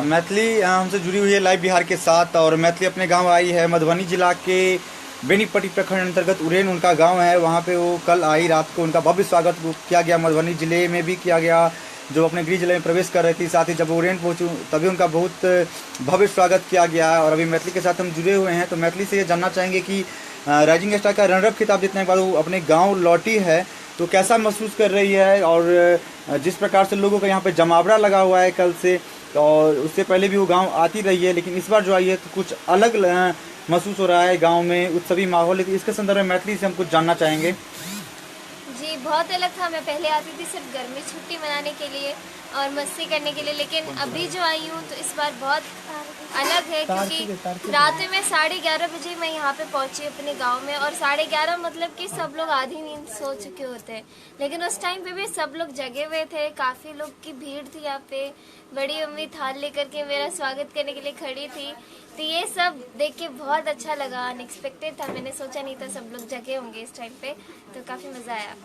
मैथिली हमसे जुड़ी हुई है लाइव बिहार के साथ। और मैथिली अपने गांव आई है, मधुबनी जिला के बेनीपट्टी प्रखंड अंतर्गत उरेन उनका गांव है। वहां पे वो कल आई रात को, उनका भव्य स्वागत किया गया, मधुबनी जिले में भी किया गया जो अपने गृह जिले में प्रवेश कर रही थी। साथ ही जब वो उरेन पहुंची तभी उनका बहुत भव्य स्वागत किया गया। और अभी मैथिली के साथ हम जुड़े हुए हैं, तो मैथिली से ये जानना चाहेंगे कि राइजिंग स्टार का रनर अप खिताब जीतने के बाद वो अपने गाँव लौटी है तो कैसा महसूस कर रही है। और जिस प्रकार से लोगों का यहाँ पे जमावड़ा लगा हुआ है कल से, और उससे पहले भी वो गांव आती रही है, लेकिन इस बार जो आई है तो कुछ अलग महसूस हो रहा है गांव में, उत्सवी माहौल है। इसके संदर्भ में मैथिली से हम कुछ जानना चाहेंगे। जी बहुत अलग था। मैं पहले आती थी सिर्फ गर्मी छुट्टी मनाने के लिए और मस्ती करने के लिए, लेकिन अभी जो आई हूँ तो इस बार बहुत अलग है क्योंकि रात में 11:30 बजे मैं यहाँ पे पहुँची अपने गांव में। और 11:30 मतलब कि सब लोग आधी नींद सो चुके होते हैं, लेकिन उस टाइम पे भी सब लोग जगे हुए थे। काफ़ी लोग की भीड़ थी यहाँ पे। बड़ी अम्मी थाल लेकर के मेरा स्वागत करने के लिए खड़ी थी। तो ये सब देख के बहुत अच्छा लगा, अनएक्सपेक्टेड था। मैंने सोचा नहीं था सब लोग जगे होंगे इस टाइम पे, तो काफ़ी मज़ा आया।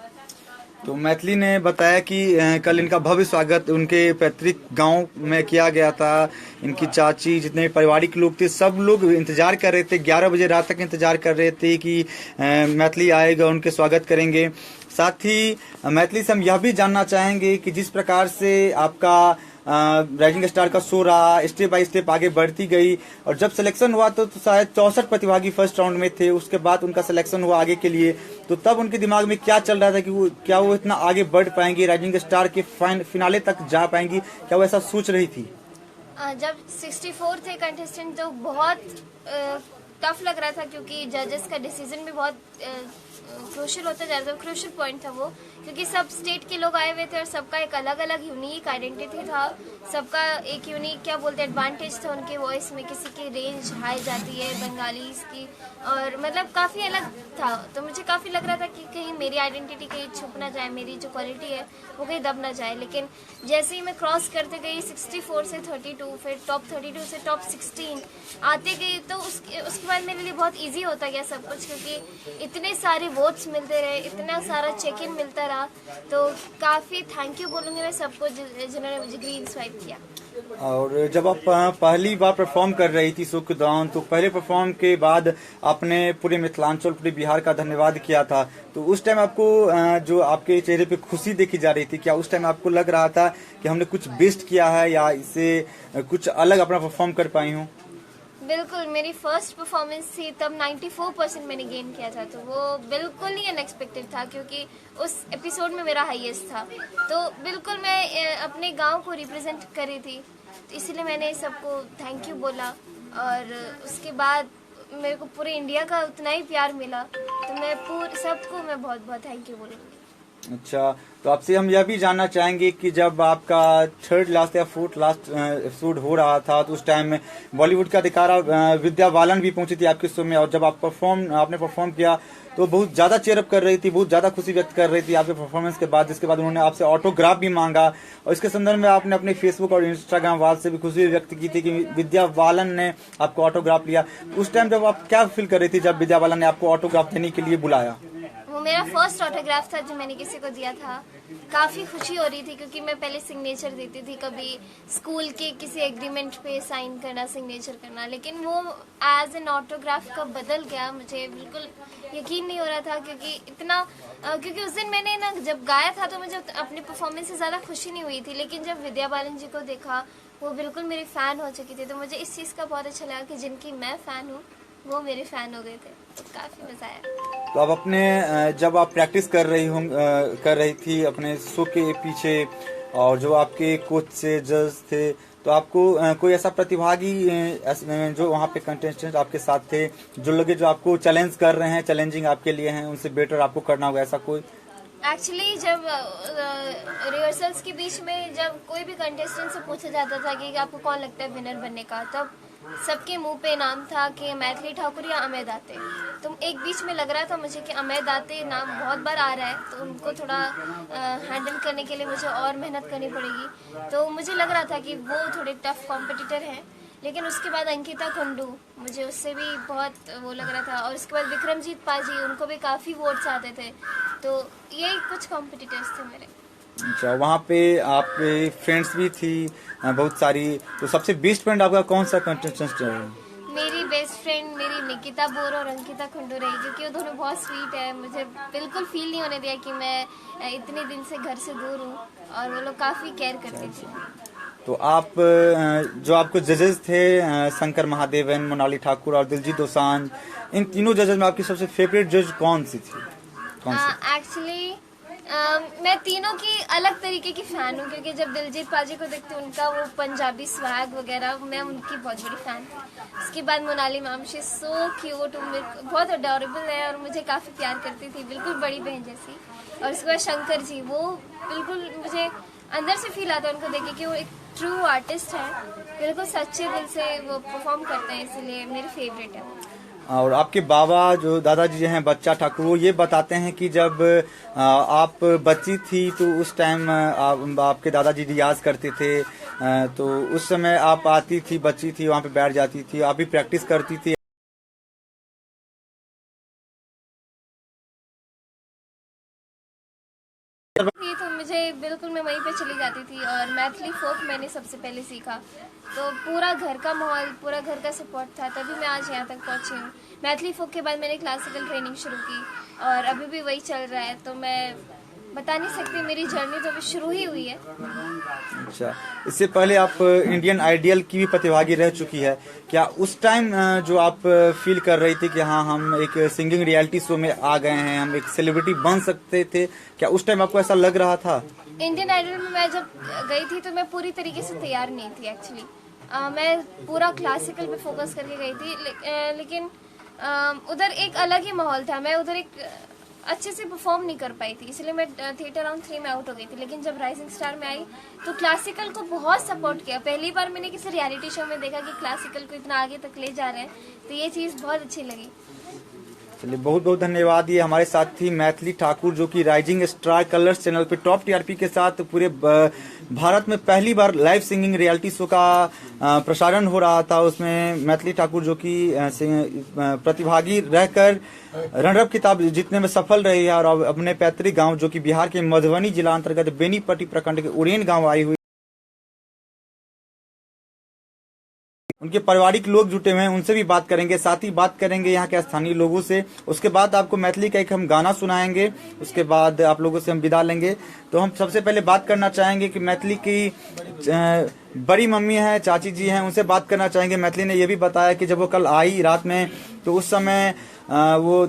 तो मैथिली ने बताया कि कल इनका भव्य स्वागत उनके पैतृक गांव में किया गया था। इनकी चाची, जितने पारिवारिक लोग थे, सब लोग इंतजार कर रहे थे, 11 बजे रात तक इंतजार कर रहे थे कि मैथिली आएगा, उनके स्वागत करेंगे। साथ ही मैथिली से हम यह भी जानना चाहेंगे कि जिस प्रकार से आपका राइजिंग स्टार का शो रहा, स्टेप बाय स्टेप आगे बढ़ती गई, और जब सिलेक्शन हुआ तो शायद 64 प्रतिभागी फर्स्ट राउंड में थे, उसके बाद उनका सिलेक्शन हुआ आगे के लिए, तो तब उनके दिमाग में क्या चल रहा था कि क्या वो इतना आगे बढ़ पाएंगी, राइजिंग स्टार के फिनाले तक जा पाएंगी, क्या वो ऐसा सोच रही थी? जब 64 थे कंटेस्टेंट तो बहुत टफ लग रहा था क्योंकि जजेस का डिसीजन भी बहुत क्रूशियल होता जा रहा था। क्रूशियल पॉइंट था वो, क्योंकि सब स्टेट के लोग आए हुए थे और सबका एक अलग अलग यूनिक आइडेंटिटी था। सबका एक यूनिक क्या बोलते हैं एडवांटेज था उनके वॉइस में। किसी की रेंज हाई जाती है बंगालीज की, और मतलब काफ़ी अलग था। तो मुझे काफ़ी लग रहा था कि कहीं मेरी आइडेंटिटी कहीं छुप ना जाए, मेरी जो क्वालिटी है वो कहीं दब ना जाए। लेकिन जैसे ही मैं क्रॉस करते गई 64 से 32, फिर टॉप 32 से टॉप 16 आते गई, तो उसके बाद मेरे लिए बहुत ईजी होता गया सब कुछ, क्योंकि इतने सारे वोट्स मिलते रहे, इतना सारा चेक इन मिलता रहा। तो काफ़ी थैंक यू बोलूँगी मैं सबको जिन्होंने मुझे ग्रीन स्वाइप किया। और जब आप पहली बार परफॉर्म कर रही थी शो के दौरान, तो पहले परफॉर्म के बाद आपने पूरे मिथिलांचल, पूरे बिहार का धन्यवाद किया था, तो उस टाइम आपको जो आपके चेहरे पे खुशी देखी जा रही थी, क्या उस टाइम आपको लग रहा था कि हमने कुछ बेस्ट किया है या इससे कुछ अलग अपना परफॉर्म कर पाई हूँ? बिल्कुल, मेरी फर्स्ट परफॉर्मेंस थी तब 94% मैंने गेन किया था, तो वो बिल्कुल ही अनएक्सपेक्टेड था क्योंकि उस एपिसोड में मेरा हाईएस्ट था। तो बिल्कुल मैं अपने गांव को रिप्रेजेंट कर रही थी, तो इसीलिए मैंने सबको थैंक यू बोला। और उसके बाद मेरे को पूरे इंडिया का उतना ही प्यार मिला, तो मैं सबको मैं बहुत बहुत थैंक यू बोलूँगी। अच्छा, तो आपसे हम यह भी जानना चाहेंगे कि जब आपका थर्ड लास्ट या फोर्थ लास्ट एपिसोड हो रहा था, तो उस टाइम में बॉलीवुड का अधिकारा विद्या बालन भी पहुंची थी आपके शो में, और जब आपने परफॉर्म किया तो बहुत ज्यादा चेयरअप कर रही थी, बहुत ज्यादा खुशी व्यक्त कर रही थी आपके परफॉर्मेंस के बाद, जिसके बाद उन्होंने आपसे ऑटोग्राफ भी मांगा। और इसके संदर्भ में आपने अपने फेसबुक और इंस्टाग्राम वाल से भी खुशी व्यक्त की थी कि विद्या बालन ने आपको ऑटोग्राफ लिया। उस टाइम जब आप क्या फील कर रही थी जब विद्या बालन ने आपको ऑटोग्राफ देने के लिए बुलाया? वो मेरा फर्स्ट ऑटोग्राफ था जो मैंने किसी को दिया था। काफ़ी खुशी हो रही थी क्योंकि मैं पहले सिग्नेचर देती थी, कभी स्कूल के किसी एग्रीमेंट पे साइन करना, सिग्नेचर करना, लेकिन वो एज एन ऑटोग्राफ कब बदल गया मुझे बिल्कुल यकीन नहीं हो रहा था। क्योंकि उस दिन मैंने ना जब गाया था तो मुझे अपनी परफॉर्मेंस से ज़्यादा खुशी नहीं हुई थी, लेकिन जब विद्या बालन जी को देखा वो बिल्कुल मेरी फ़ैन हो चुकी थी, तो मुझे इस चीज़ का बहुत अच्छा लगा कि जिनकी मैं फ़ैन हूँ वो मेरे फ़ैन हो गए थे, तो काफ़ी मज़ा आया। तो अब अपने जब आप प्रैक्टिस कर रही थी अपने शो के पीछे, और जो आपके कोच से जज थे, तो आपको कोई ऐसा प्रतिभागी जो वहाँ पे कंटेस्टेंट आपके साथ थे जो लगे जो आपको चैलेंज कर रहे हैं, चैलेंजिंग आपके लिए हैं, उनसे बेटर आपको करना होगा, ऐसा कोई? एक्चुअली जब रिहर्सल्स के बीच में जब कोई भी कंटेस्टेंट से पूछा जाता था कि आपको कौन लगता है विनर बनने का, तब सबके मुंह पे नाम था कि मैथिली ठाकुर या अमय दाते। तो एक बीच में लग रहा था मुझे कि अमय दाते नाम बहुत बार आ रहा है, तो उनको थोड़ा हैंडल करने के लिए मुझे और मेहनत करनी पड़ेगी। तो मुझे लग रहा था कि वो थोड़े टफ कॉम्पिटिटर हैं, लेकिन उसके बाद अंकिता कुंडू, मुझे उससे भी बहुत वो लग रहा था, और उसके बाद विक्रमजीत पाजी, उनको भी काफ़ी वोट्स आते थे। तो ये कुछ कॉम्पिटिटर्स थे मेरे। अच्छा, वहाँ पे आपके फ्रेंड्स भी थी बहुत सारी, तो सबसे बेस्ट फ्रेंड आपका कौन सा कंटेस्टेंट है? मेरी बेस्ट फ्रेंड मेरी निकिता बोर और अंकिता खुंडू रही, क्योंकि वो दोनों बहुत स्वीट है। मुझे बिल्कुल फील नहीं होने दिया कि मैं इतने दिन से घर से दूर हूँ, और वो लोग काफ़ी केयर करती थी। तो आप जो आपको जजेस थे शंकर महादेवन, मोनाली ठाकुर और दिलजीत दोसांझ, इन तीनों जजेस में आपकी सबसे फेवरेट जज कौन सी थी? एक्चुअली मैं तीनों की अलग तरीके की फ़ैन हूँ, क्योंकि जब दिलजीत पाजी को देखती हूँ, उनका वो पंजाबी स्वैग वगैरह, मैं उनकी बहुत बड़ी फ़ैन थी। उसके बाद Monali ma'am, she so cute, बहुत अडोरेबल है और मुझे काफ़ी प्यार करती थी, बिल्कुल बड़ी बहन जैसी। और उसके बाद शंकर जी, वो बिल्कुल मुझे अंदर से फील आता है उनको देख के कि वो एक ट्रू आर्टिस्ट है, बिल्कुल सच्चे दिल से वो परफॉर्म करते हैं, इसीलिए मेरे फेवरेट है। और आपके बाबा जो दादाजी हैं बच्चा ठाकुर, वो ये बताते हैं कि जब आप बच्ची थी तो उस टाइम आपके दादाजी रियाज करते थे, तो उस समय आप आती थी, बच्ची थी, वहाँ पे बैठ जाती थी, आप भी प्रैक्टिस करती थी। तो मुझे बिल्कुल, मैं वहीं पे चली जाती थी, और मैथिली फोक मैंने सबसे पहले सीखा, तो पूरा घर का माहौल, पूरा घर का सपोर्ट था, तभी मैं आज यहाँ तक पहुँची हूँ। मैथिली फोक के बाद मैंने क्लासिकल ट्रेनिंग शुरू की, और अभी भी वही चल रहा है, तो मैं बता नहीं सकती, मेरी जर्नी तो अभी शुरू ही हुई है। अच्छा, इससे पहले आप इंडियन आइडियल की भी प्रतिभागी रह चुकी है, क्या उस टाइम जो आप फील कर रही थी कि हाँ हम एक सिंगिंग रियलिटी शो में आ गए हैं, हम एक सेलिब्रिटी बन सकते थे, क्या उस टाइम आपको ऐसा लग रहा था? इंडियन आइडल में मैं जब गई थी तो मैं पूरी तरीके से तैयार नहीं थी एक्चुअली। मैं पूरा क्लासिकल पे फोकस करके गई थी, लेकिन उधर एक अलग ही माहौल था, मैं उधर एक अच्छे से परफॉर्म नहीं कर पाई थी, इसलिए मैं थिएटर राउंड 3 में आउट हो गई थी। लेकिन जब राइजिंग स्टार में आई तो क्लासिकल को बहुत सपोर्ट किया। पहली बार मैंने किसी रियलिटी शो में देखा कि क्लासिकल को इतना आगे तक ले जा रहे हैं, तो ये चीज़ बहुत अच्छी लगी। चलिए, बहुत बहुत धन्यवाद। ये हमारे साथ थी मैथिली ठाकुर, जो कि राइजिंग स्टार कलर्स चैनल पे टॉप टीआरपी के साथ पूरे भारत में पहली बार लाइव सिंगिंग रियलिटी शो का प्रसारण हो रहा था। उसमें मैथिली ठाकुर जो कि प्रतिभागी रहकर रनरअप खिताब जीतने में सफल रही है, और अपने पैतृक गांव जो कि बिहार के मधुबनी जिला अंतर्गत बेनीपट्टी प्रखंड के उड़ेन गाँव आई हुई। उनके पारिवारिक लोग जुटे हुए हैं, उनसे भी बात करेंगे, साथ ही बात करेंगे यहाँ के स्थानीय लोगों से। उसके बाद आपको मैथिली का एक हम गाना सुनाएंगे, उसके बाद आप लोगों से हम विदा लेंगे। तो हम सबसे पहले बात करना चाहेंगे कि मैथिली की बड़ी मम्मी है, चाची जी हैं, उनसे बात करना चाहेंगे। मैथिली ने यह भी बताया कि जब वो कल आई रात में, तो उस समय वो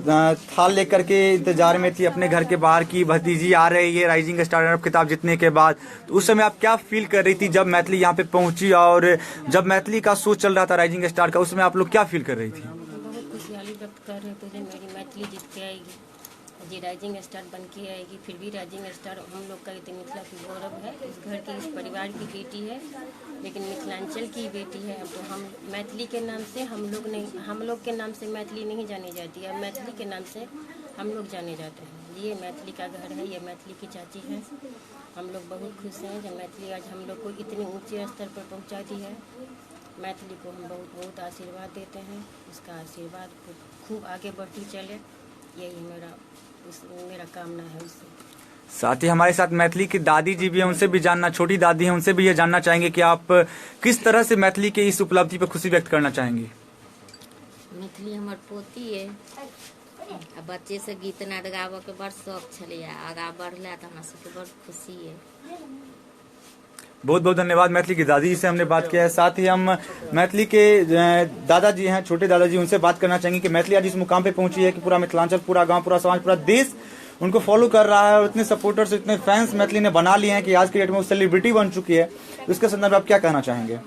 थाल लेकर के इंतजार में थी अपने घर के बाहर की भतीजी आ रही है राइजिंग स्टार रनरअप खिताब जीतने के बाद। तो उस समय आप क्या फील कर रही थी जब मैथिली यहाँ पे पहुंची, और जब मैथिली का शो चल रहा था राइजिंग स्टार का, उस समय आप लोग क्या फील कर रही थी? बहुत खुशहाली व्यक्त कर रहे थे, मेरी मैथिली जीत के आएगी, जी राइजिंग स्टार बन के आएगी। फिर भी राइजिंग स्टार हम लोग का इतने मिथिला की गौरव है, इस घर की, इस परिवार की बेटी है, लेकिन मिथिलांचल की बेटी है। अब तो हम मैथिली के नाम से हम लोग के नाम से मैथिली नहीं जानी जाती है, मैथिली के नाम से हम लोग जाने जाते हैं। ये मैथिली का घर है, ये मैथिली की चाची है। हम लोग बहुत खुश हैं जब मैथिली आज हम लोग को इतने ऊंचे स्तर पर पहुंचा दी है। मैथिली को हम बहुत बहुत आशीर्वाद देते हैं, उसका आशीर्वाद खूब आगे बढ़ती चले, यही मेरा कामना है उससे। साथ ही हमारे साथ मैथिली की दादी जी भी हैं, उनसे भी जानना, छोटी दादी हैं, उनसे भी ये जानना चाहेंगे कि आप किस तरह से मैथिली के इस उपलब्धि पर खुशी व्यक्त करना चाहेंगी। मैथिली हमर पोती है, बच्चे से गीत नाद गाबऽ के बड़ शौक छलै, आगा बढ़ला तो हमरा सबके बड़ खुशी है। बहुत बहुत धन्यवाद। मैथिली की दादी जी से हमने बात किया है। साथ ही हम मैथिली के दादाजी हैं, छोटे दादाजी, उनसे बात करना चाहेंगे कि मैथिली आज इस मुकाम पे पहुंची है कि पूरा मिथिलांचल, पूरा गांव, पूरा समाज, पूरा देश उनको फॉलो कर रहा है, और इतने सपोर्टर्स, इतने फैंस मैथिली ने बना लिए हैं कि आज के डेट में वो सेलिब्रिटी बन चुकी है। इसके संदर्भ में आप क्या कहना चाहेंगे?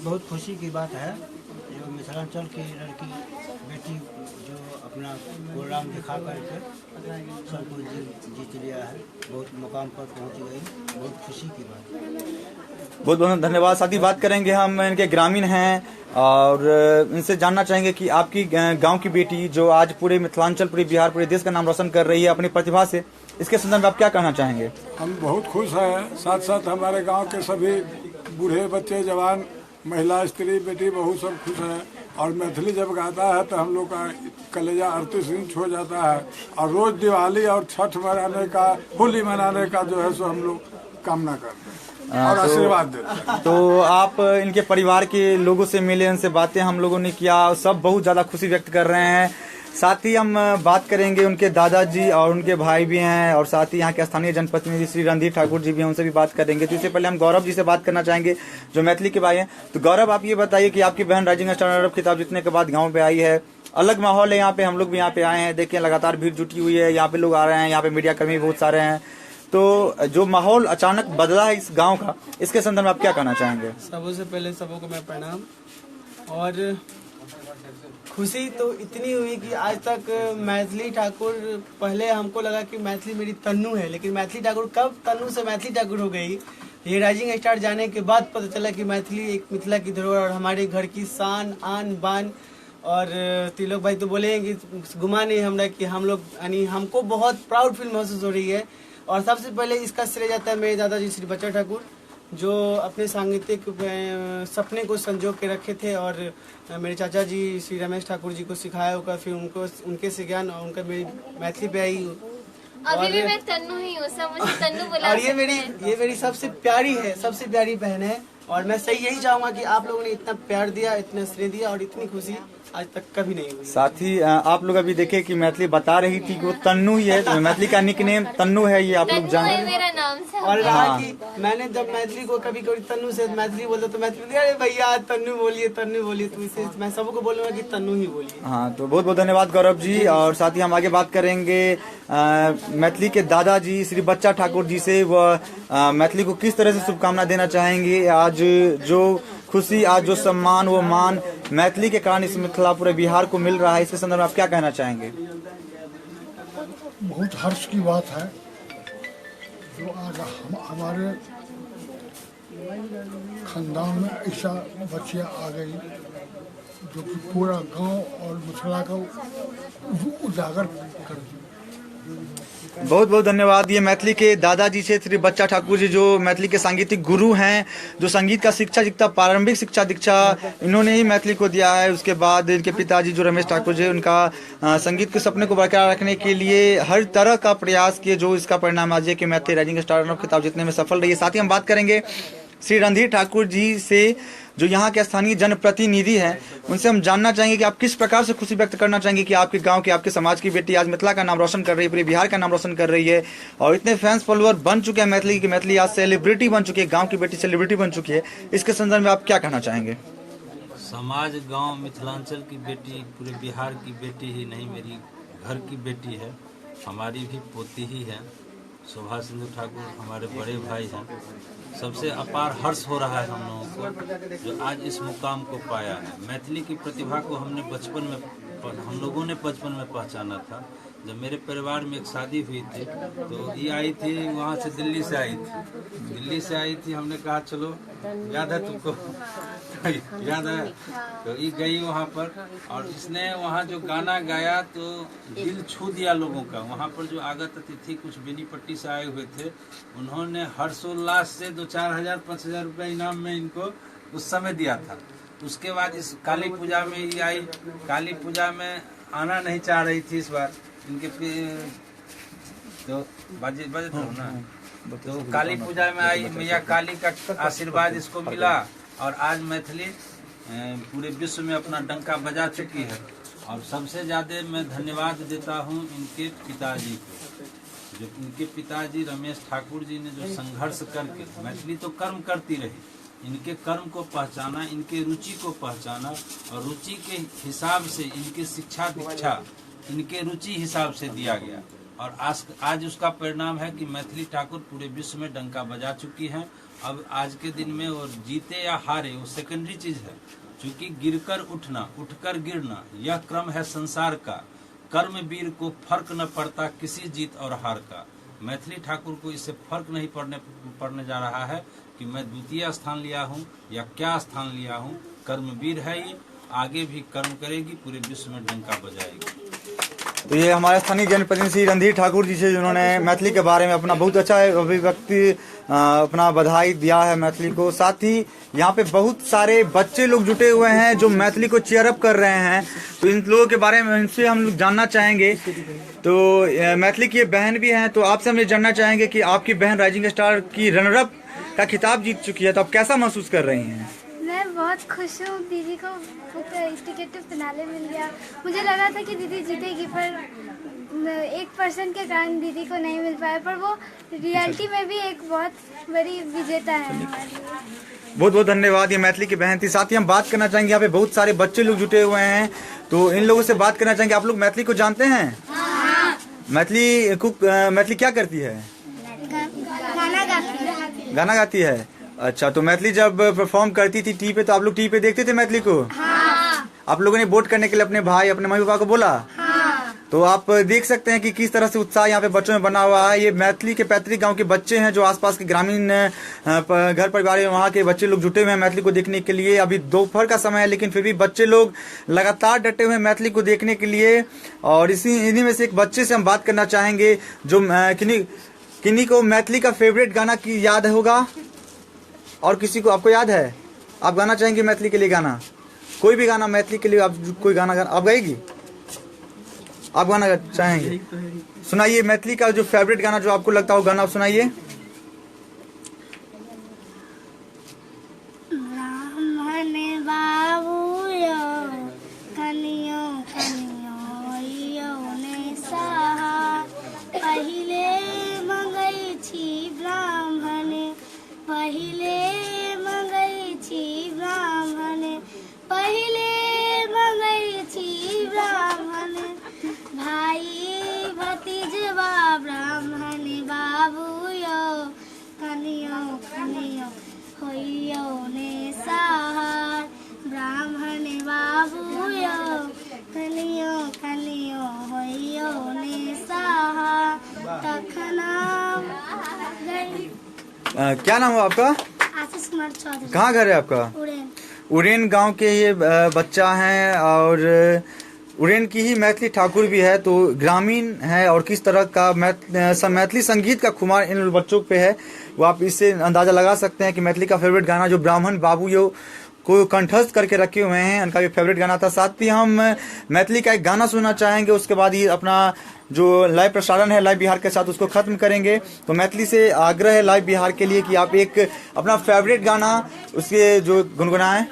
बहुत खुशी की बात है, जो मिथिलांचल की लड़की बेटी जो अपना प्रोग्राम दिखा करके सबको जीत लिया है, बहुत मुकाम पर पहुंच गई, बहुत खुशी की बात है। बहुत बहुत धन्यवाद। साथ ही बात करेंगे हम इनके ग्रामीण हैं, और इनसे जानना चाहेंगे कि आपकी गांव की बेटी जो आज पूरे मिथिलांचल, पूरे बिहार, पूरे देश का नाम रोशन कर रही है अपनी प्रतिभा से, इसके संदर्भ में आप क्या कहना चाहेंगे? हम बहुत खुश हैं, साथ साथ हमारे गांव के सभी बूढ़े, बच्चे, जवान, महिला, स्त्री, बेटी, बहू सब खुश हैं। और मैथिली जब गाता है तो हम लोग का कलेजा 38 इंच हो जाता है। और रोज दिवाली और छठ मनाने का, होली मनाने का जो है सो हम लोग कामना करते हैं और आशीर्वाद देते हैं। तो आप इनके परिवार के लोगों से मिले, उनसे बातें हम लोगों ने किया, सब बहुत ज़्यादा खुशी व्यक्त कर रहे हैं। साथ ही हम बात करेंगे उनके दादाजी और उनके भाई भी हैं, और साथ ही यहाँ के स्थानीय जनप्रतिनिधि श्री रणधीर ठाकुर जी भी हैं, उनसे भी बात करेंगे। तो इससे पहले हम गौरव जी से बात करना चाहेंगे जो मैथिली के भाई हैं। तो गौरव, आप ये बताइए कि आपकी बहन राइजिंग स्टार रनर अप खिताब जीतने के बाद गाँव पे आई है, अलग माहौल है यहाँ पे, हम लोग भी यहाँ पे आए हैं, देखिए लगातार भीड़ जुटी हुई है, यहाँ पे लोग आ रहे हैं, यहाँ पे मीडिया कर्मी बहुत सारे हैं। तो जो माहौल अचानक बदला है इस गांव का, इसके संदर्भ में आप क्या कहना चाहेंगे? सबसे पहले सबों को मैं प्रणाम। और खुशी तो इतनी हुई कि आज तक मैथिली ठाकुर, पहले हमको लगा कि मैथिली मेरी तन्नू है, लेकिन मैथिली ठाकुर कब तन्नू से मैथिली ठाकुर हो गई, ये राइजिंग स्टार जाने के बाद पता चला कि मैथिली एक मिथिला की धरोहर और हमारे घर की शान आन बान। और तिलक भाई तो बोले कि गुमा नहीं हमरा कि हम लोग, यानी हमको बहुत प्राउड फील महसूस हो रही है। और सबसे पहले इसका श्रेय जाता है मेरे दादाजी श्री बच्चा ठाकुर, जो अपने सांगीतिक सपने को संजो के रखे थे, और मेरे चाचा जी श्री रमेश ठाकुर जी को सिखाया होगा, फिर उनको उनके से ज्ञान और उनका मेरी मैथिली पे आई। अभी भी मैं तन्नू ही हूँ, सब मुझे तन्नू बुला और ये मेरी सबसे प्यारी है, सबसे प्यारी बहन है। और मैं सही यही चाहूंगा कि आप लोगों ने इतना प्यार दिया, इतना श्रेय दिया, और इतनी खुशी आज तक कभी नहीं हुई। साथ ही आप लोग अभी देखे कि मैथिली बता रही थी कि वो तन्नू ही है, तो मैथिली का निकनेम तन्नू है, ये आप लोग तन्नू जान है मेरा नाम से। और रहा कि मैंने जब मैथिली को कभी कभी तन्नू से मैथिली बोलता तो मैथिली, अरे भैया तन्नू बोलिए, तो इसे मैं सबको बोलूंगा कि तन्नू ही बोलिए। हाँ, तो बहुत बहुत धन्यवाद गौरव जी। और साथ ही हम आगे बात करेंगे मैथिली के दादाजी श्री बच्चा ठाकुर जी से। वह मैथिली को किस तरह से शुभकामना देना चाहेंगे, आज जो खुशी, आज जो सम्मान, वो मान मैथिली के कारण इस मिथिला पूरे बिहार को मिल रहा है, इसके संदर्भ में आप क्या कहना चाहेंगे? बहुत हर्ष की बात है जो आज हमारे खानदान में ऐसा बच्चियाँ आ गई जो कि पूरा गांव और मिथिला को उजागर कर दी। बहुत बहुत धन्यवाद। ये मैथिली के दादाजी से श्री बच्चा ठाकुर जी, जो मैथिली के सांगीतिक गुरु हैं, जो संगीत का शिक्षा दीक्षा, प्रारंभिक शिक्षा दीक्षा इन्होंने ही मैथिली को दिया है। उसके बाद इनके पिताजी जो रमेश ठाकुर जी, उनका संगीत के सपने को बरकरार रखने के लिए हर तरह का प्रयास किए, जो इसका परिणाम आज है कि Maithili rising star runner up खिताब जीतने में सफल रही है। साथ ही हम बात करेंगे श्री रणधीर ठाकुर जी से, जो यहाँ के स्थानीय जनप्रतिनिधि हैं। उनसे हम जानना चाहेंगे कि आप किस प्रकार से खुशी व्यक्त करना चाहेंगे कि आपके गांव की, आपके समाज की बेटी आज मिथिला का नाम रोशन कर रही है, पूरे बिहार का नाम रोशन कर रही है, और इतने फैंस फॉलोअर बन चुके हैं मैथिली की, मैथिली आज सेलिब्रिटी बन चुकी है, गाँव की बेटी सेलिब्रिटी बन चुकी है। इसके संदर्भ में आप क्या कहना चाहेंगे? समाज, गांव, मिथिलांचल की बेटी, पूरे बिहार की बेटी ही नहीं, मेरी घर की बेटी है, हमारी भी पोती ही है। शोभा सिंधु ठाकुर हमारे बड़े भाई हैं। सबसे अपार हर्ष हो रहा है हम लोगों को जो आज इस मुकाम को पाया है। मैथिली की प्रतिभा को हम लोगों ने बचपन में पहचाना था। जब मेरे परिवार में एक शादी हुई थी तो ये आई थी, वहाँ से दिल्ली से आई थी, हमने कहा चलो, याद है तुमको? याद है? तो ये गई वहाँ पर, और इसने वहाँ जो गाना गाया तो दिल छू दिया लोगों का। वहाँ पर जो आगत अतिथि कुछ बेनीपट्टी से आए हुए थे, उन्होंने हर्षोल्लास से 2-4 हज़ार 5 हज़ार रुपये इनाम में इनको उस समय दिया था। उसके बाद इस काली पूजा में ये आई, काली पूजा में आना नहीं चाह रही थी इस बार इनके, तो बजट हो ना, तो काली पूजा में आई, मैया काली का आशीर्वाद इसको मिला, और आज मैथिली पूरे विश्व में अपना डंका बजा चुकी है। और सबसे ज़्यादा मैं धन्यवाद देता हूँ इनके पिताजी को, जो इनके पिताजी रमेश ठाकुर जी ने जो संघर्ष करके, मैथिली तो कर्म करती रही, इनके कर्म को पहचाना, इनके रुचि को पहचाना, और रुचि के हिसाब से इनके शिक्षा दीक्षा इनके रुचि हिसाब से दिया गया, और आज उसका परिणाम है कि मैथिली ठाकुर पूरे विश्व में डंका बजा चुकी हैं। अब आज के दिन में वो जीते या हारे वो सेकेंडरी चीज है, क्योंकि गिरकर उठना, उठकर गिरना, यह क्रम है संसार का। कर्मवीर को फर्क न पड़ता किसी जीत और हार का। मैथिली ठाकुर को इससे फर्क नहीं पड़ने जा रहा है कि मैं द्वितीय स्थान लिया हूँ या क्या स्थान लिया हूँ। कर्मवीर है ये, आगे भी कर्म करेगी, पूरे विश्व में डंका बजाएगी। तो ये हमारे स्थानीय जनप्रतिनिधि श्री रणधीर ठाकुर जी से, जिन्होंने मैथिली के बारे में अपना बहुत अच्छा अभिव्यक्ति अपना बधाई दिया है मैथिली को। साथ ही यहाँ पे बहुत सारे बच्चे लोग जुटे हुए हैं जो मैथिली को चीयर अप कर रहे हैं। तो इन लोगों के बारे में इनसे हम लोग जानना चाहेंगे। तो मैथिली की बहन भी हैं, तो आपसे हम ये जानना चाहेंगे कि आपकी बहन राइजिंग स्टार की रनर अप का खिताब जीत चुकी है, तो आप कैसा महसूस कर रही हैं? मैं बहुत खुश हूँ। दीदी को टिकट फिनाले मिल गया। मुझे लगा था कि दीदी जीतेगी, पर 1% के कारण दीदी को नहीं मिल पाया, पर वो रियलिटी में भी एक बहुत बड़ी विजेता है हमारे लिए। बहुत बहुत धन्यवाद। ये मैथिली की बहन थी। साथ ही हम बात करना चाहेंगे, यहाँ पे बहुत सारे बच्चे लोग जुटे हुए हैं, तो इन लोगों से बात करना चाहेंगे। आप लोग मैथिली को जानते हैं? हाँ। मैथिली क्या करती है? गाना गाती है। अच्छा, तो मैथिली जब परफॉर्म करती थी टीवी पे, तो आप लोग टीवी पे देखते थे मैथिली को? हाँ। आप लोगों ने वोट करने के लिए अपने भाई अपने मम्मी पापा को बोला? हाँ। तो आप देख सकते हैं कि किस तरह से उत्साह यहाँ पे बच्चों में बना हुआ है। ये मैथिली के पैतृक गांव के बच्चे हैं, जो आसपास के ग्रामीण घर परिवार है, वहाँ के बच्चे लोग जुटे हुए हैं मैथिली को देखने के लिए। अभी दोपहर का समय है, लेकिन फिर भी बच्चे लोग लगातार डटे हुए हैं मैथिली को देखने के लिए। और इन्हीं में से एक बच्चे से हम बात करना चाहेंगे, जो किन्हीं को मैथिली का फेवरेट गाना की याद होगा और किसी को आपको याद है? आप गाना चाहेंगे मैथिली के लिए गाना? कोई भी गाना मैथिली के लिए आप कोई गाना आप गाएगी? आप गाना चाहेंगे? सुनाइए मैथिली का जो फेवरेट गाना जो आपको लगता हो, गाना आप सुनाइए। ब्राह्मण बाबू यो कनियो कनियो यो ने सहा, पहिले मंगै छी ब्राह्मण, पहिले मंगै छी ब्राह्मण, पहिले मंगै छी ब्राह्मण, भाई भतीजवा ब्राह्मण बाबू यो कनियो कनियो होइयो ने सहार, ब्राह्मण बाबू यो कनियो कनियो होइयो ने सहार, तखनाम क्या नाम है आपका? आशीष कुमार चौधरी। कहाँ घर है आपका? उरेन गांव के ये बच्चा हैं, और उरेन की ही मैथिली ठाकुर भी है, तो ग्रामीण है। और किस तरह का मैथिली संगीत का खुमार इन बच्चों पे है, वो आप इससे अंदाजा लगा सकते हैं कि मैथिली का फेवरेट गाना जो ब्राह्मण बाबू यो को कंठस्थ करके रखे हुए हैं, उनका भी फेवरेट गाना था। साथ ही हम मैथिली का एक गाना सुनना चाहेंगे, उसके बाद ही अपना जो लाइव प्रसारण है लाइव बिहार के साथ उसको खत्म करेंगे। तो मैथिली से आग्रह है लाइव बिहार के लिए कि आप एक अपना फेवरेट गाना उसके जो गुनगुनाएं।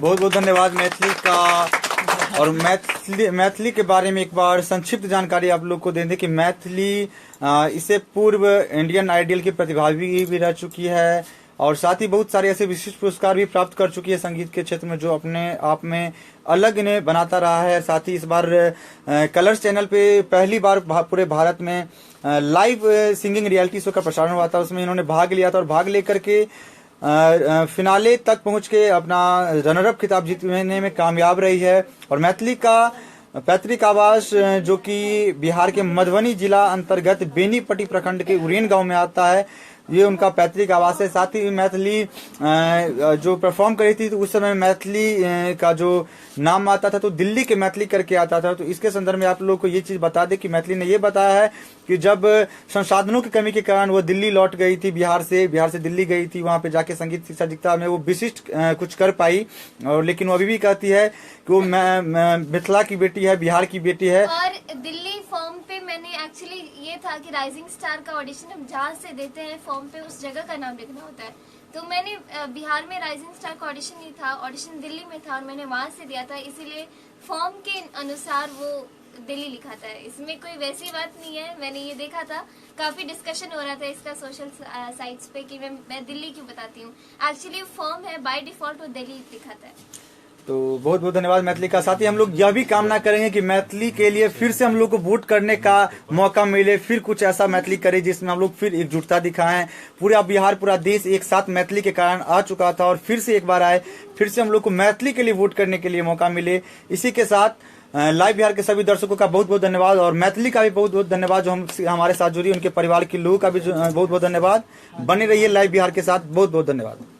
बहुत बहुत धन्यवाद मैथिली का। और मैथिली के बारे में एक बार संक्षिप्त जानकारी आप लोग को दे दें कि मैथिली इससे पूर्व इंडियन आइडल की प्रतिभागी भी रह चुकी है, और साथ ही बहुत सारे ऐसे विशिष्ट पुरस्कार भी प्राप्त कर चुकी है संगीत के क्षेत्र में, जो अपने आप में अलग इन्हें बनाता रहा है। साथ ही इस बार कलर्स चैनल पे पहली बार पूरे भारत में लाइव सिंगिंग रियलिटी शो का प्रसारण हुआ था, उसमें इन्होंने भाग लिया था और भाग लेकर के फिनाले तक पहुंच के अपना रनर अप खिताब जीतने में कामयाब रही है। और मैथिली का पैतृक आवास जो कि बिहार के मधुबनी जिला अंतर्गत बेनीपट्टी प्रखंड के उरेन गांव में आता है, ये उनका पैतृक आवास है। साथ ही मैथिली जो परफॉर्म करी थी तो उस समय मैथिली का जो नाम आता था तो दिल्ली के मैथिली करके आता था। तो इसके संदर्भ में आप लोगों को ये चीज बता दें कि मैथिली ने ये बताया है कि जब संसाधनों की कमी के कारण वो दिल्ली लौट गई थी, बिहार से दिल्ली गई थी, वहां पे जाके संगीत शिक्षा दीक्षा में वो विशिष्ट कुछ कर पाई। और लेकिन वो अभी भी कहती है कि वो मिथिला की बेटी है, बिहार की बेटी है। और दिल्ली फॉर्म पे मैंने एक्चुअली ये था कि राइजिंग स्टार का ऑडिशन हम जहाँ से देते हैं फॉर्म पे उस जगह का नाम लिखना होता है। तो मैंने बिहार में राइजिंग स्टार का ऑडिशन नहीं था, ऑडिशन दिल्ली में था और मैंने वहां से दिया था, इसीलिए फॉर्म के अनुसार वो दिल्ली लिखा था। इसमें कोई वैसी बात नहीं है। मैंने ये देखा था, काफी डिस्कशन हो रहा था इसका सोशल साइट्स पे कि मैं दिल्ली क्यों बताती हूँ। एक्चुअली फॉर्म है, बाय डिफॉल्ट वो दिल्ली लिखा था। तो बहुत बहुत धन्यवाद मैथिली का। साथ ही हम लोग यह भी कामना करेंगे कि मैथिली के लिए फिर से हम लोग को वोट करने का मौका मिले, फिर कुछ ऐसा मैथिली करे जिसमें हम लोग फिर एकजुटता दिखाएं। पूरा बिहार, पूरा देश एक साथ मैथिली के कारण आ चुका था और फिर से एक बार आए, फिर से हम लोग को मैथिली के लिए वोट करने के लिए मौका मिले। इसी के साथ लाइव बिहार के सभी दर्शकों का बहुत बहुत धन्यवाद और मैथिली का भी बहुत बहुत धन्यवाद जो हमारे साथ जुड़ी, उनके परिवार के लोगों का भी बहुत बहुत धन्यवाद। बने रहिए लाइव बिहार के साथ। बहुत बहुत धन्यवाद।